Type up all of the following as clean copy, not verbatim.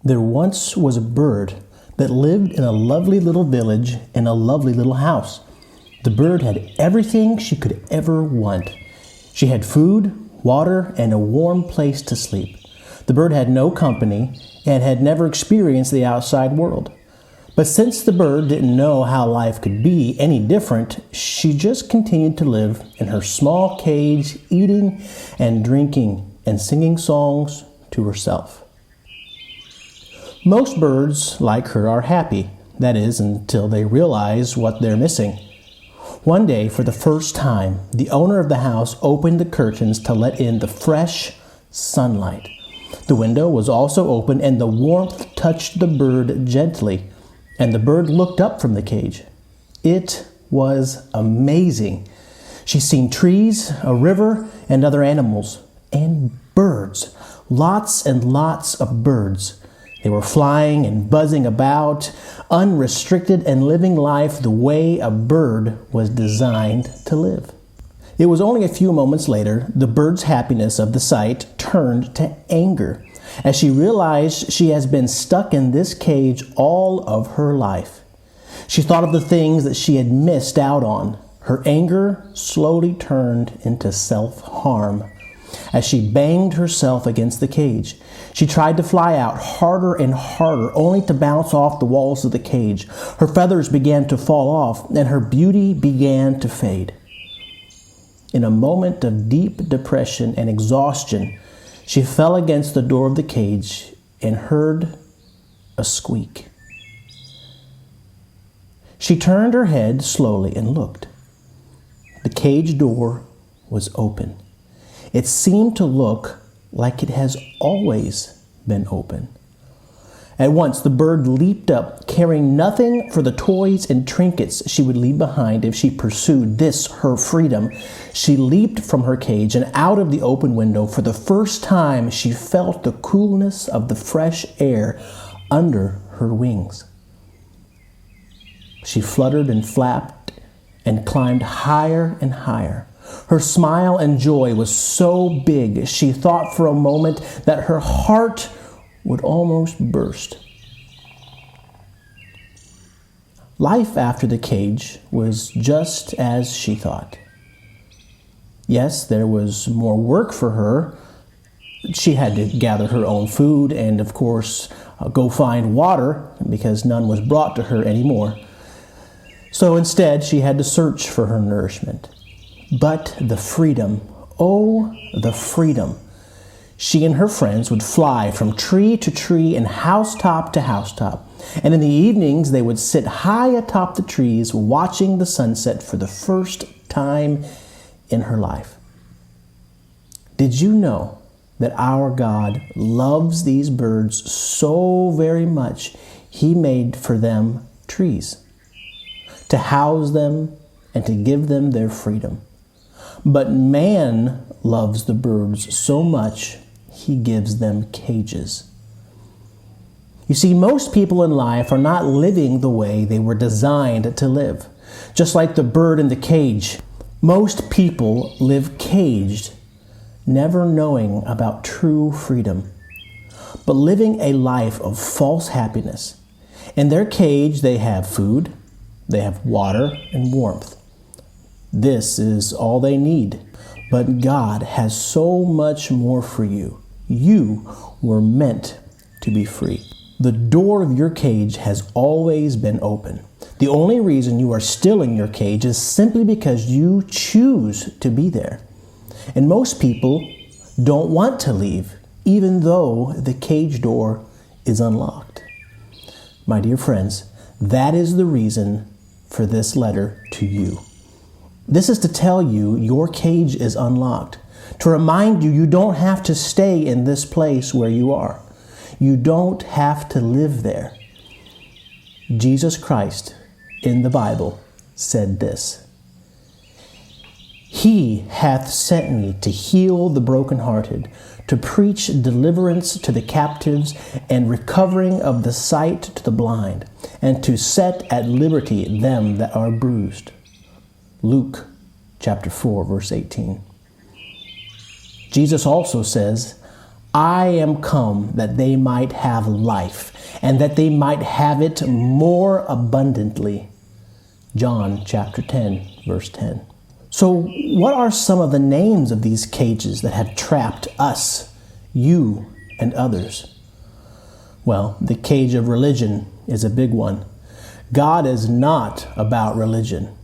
There once was a bird that lived in a lovely little village in a lovely little house. The bird had everything she could ever want. She had food, water, and a warm place to sleep. The bird had no company and had never experienced the outside world. But since the bird didn't know how life could be any different, she just continued to live in her small cage, eating and drinking and singing songs to herself. Most birds, like her, are happy. That is, until they realize what they're missing. One day, for the first time, the owner of the house opened the curtains to let in the fresh sunlight. The window was also open, and the warmth touched the bird gently, and the bird looked up from the cage. It was amazing. She'd seen trees, a river, and other animals, and birds. Lots and lots of birds. They were flying and buzzing about, unrestricted and living life the way a bird was designed to live. It was only a few moments later, the bird's happiness of the sight turned to anger as she realized she has been stuck in this cage all of her life. She thought of the things that she had missed out on. Her anger slowly turned into self-harm. As she banged herself against the cage, she tried to fly out harder and harder, only to bounce off the walls of the cage. Her feathers began to fall off, and her beauty began to fade. In a moment of deep depression and exhaustion, she fell against the door of the cage and heard a squeak. She turned her head slowly and looked. The cage door was open. It seemed to look like it has always been open. At once, the bird leaped up, caring nothing for the toys and trinkets she would leave behind if she pursued this, her freedom. She leaped from her cage and out of the open window. For the first time, she felt the coolness of the fresh air under her wings. She fluttered and flapped and climbed higher and higher. Her smile and joy was so big, she thought for a moment that her heart would almost burst. Life after the cage was just as she thought. Yes, there was more work for her. She had to gather her own food and, of course, go find water because none was brought to her anymore. So instead, she had to search for her nourishment. But the freedom, oh, the freedom. She and her friends would fly from tree to tree and housetop to housetop. And in the evenings, they would sit high atop the trees watching the sunset for the first time in her life. Did you know that our God loves these birds so very much, He made for them trees to house them and to give them their freedom? But man loves the birds so much, he gives them cages. You see, most people in life are not living the way they were designed to live. Just like the bird in the cage, most people live caged, never knowing about true freedom, but living a life of false happiness. In their cage, they have food, they have water and warmth. This is all they need. But God has so much more for you. You were meant to be free. The door of your cage has always been open. The only reason you are still in your cage is simply because you choose to be there. And most people don't want to leave, even though the cage door is unlocked. My dear friends, that is the reason for this letter to you. This is to tell you your cage is unlocked, to remind you you don't have to stay in this place where you are. You don't have to live there. Jesus Christ in the Bible said this: He hath sent me to heal the brokenhearted, to preach deliverance to the captives and recovering of the sight to the blind, and to set at liberty them that are bruised. Luke chapter 4, verse 18. Jesus also says, I am come that they might have life, and that they might have it more abundantly. John chapter 10, verse 10. So what are some of the names of these cages that have trapped us, you, and others? Well, the cage of religion is a big one. God is not about religion.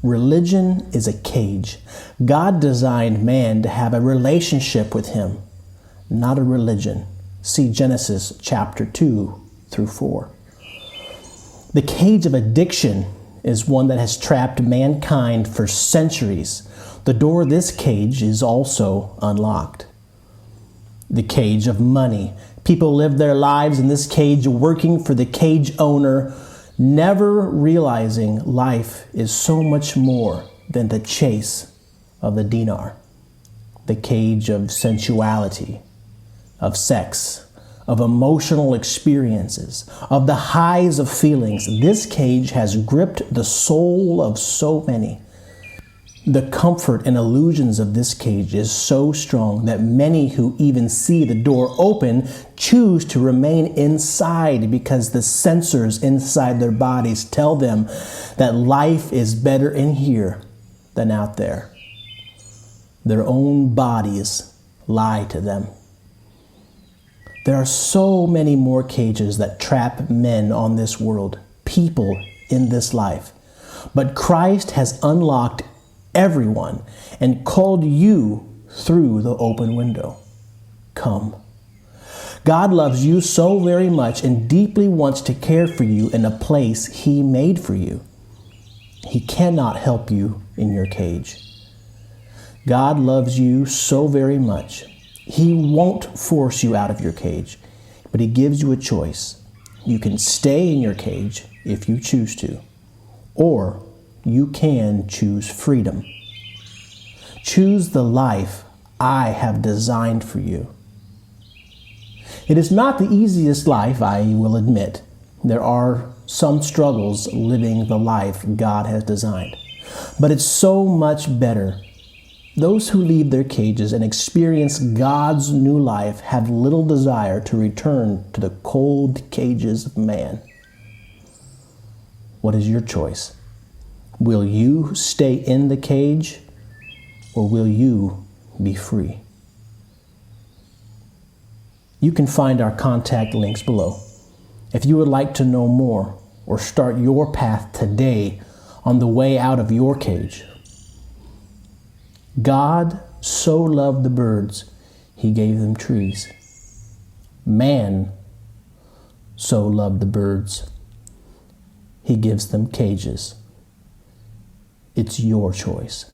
Religion is a cage. God designed man to have a relationship with him, not a religion. See Genesis chapter 2 through 4. The cage of addiction is one that has trapped mankind for centuries. The door of this cage is also unlocked. The cage of money. People live their lives in this cage working for the cage owner, never realizing life is so much more than the chase of the dinar. The cage of sensuality, of sex, of emotional experiences, of the highs of feelings. This cage has gripped the soul of so many. The comfort and illusions of this cage is so strong that many who even see the door open choose to remain inside because the sensors inside their bodies tell them that life is better in here than out there. Their own bodies lie to them. There are so many more cages that trap men on this world, people in this life. But Christ has unlocked everyone and called you through the open window. Come. God loves you so very much and deeply wants to care for you in a place He made for you. He cannot help you in your cage. God loves you so very much. He won't force you out of your cage, but He gives you a choice. You can stay in your cage if you choose to, or you can choose freedom. Choose the life I have designed for you. It is not the easiest life, I will admit. There are some struggles living the life God has designed, but it's so much better. Those who leave their cages and experience God's new life have little desire to return to the cold cages of man. What is your choice? Will you stay in the cage, or will you be free? You can find our contact links below. If you would like to know more or start your path today on the way out of your cage. God so loved the birds, He gave them trees. Man so loved the birds, He gives them cages. It's your choice.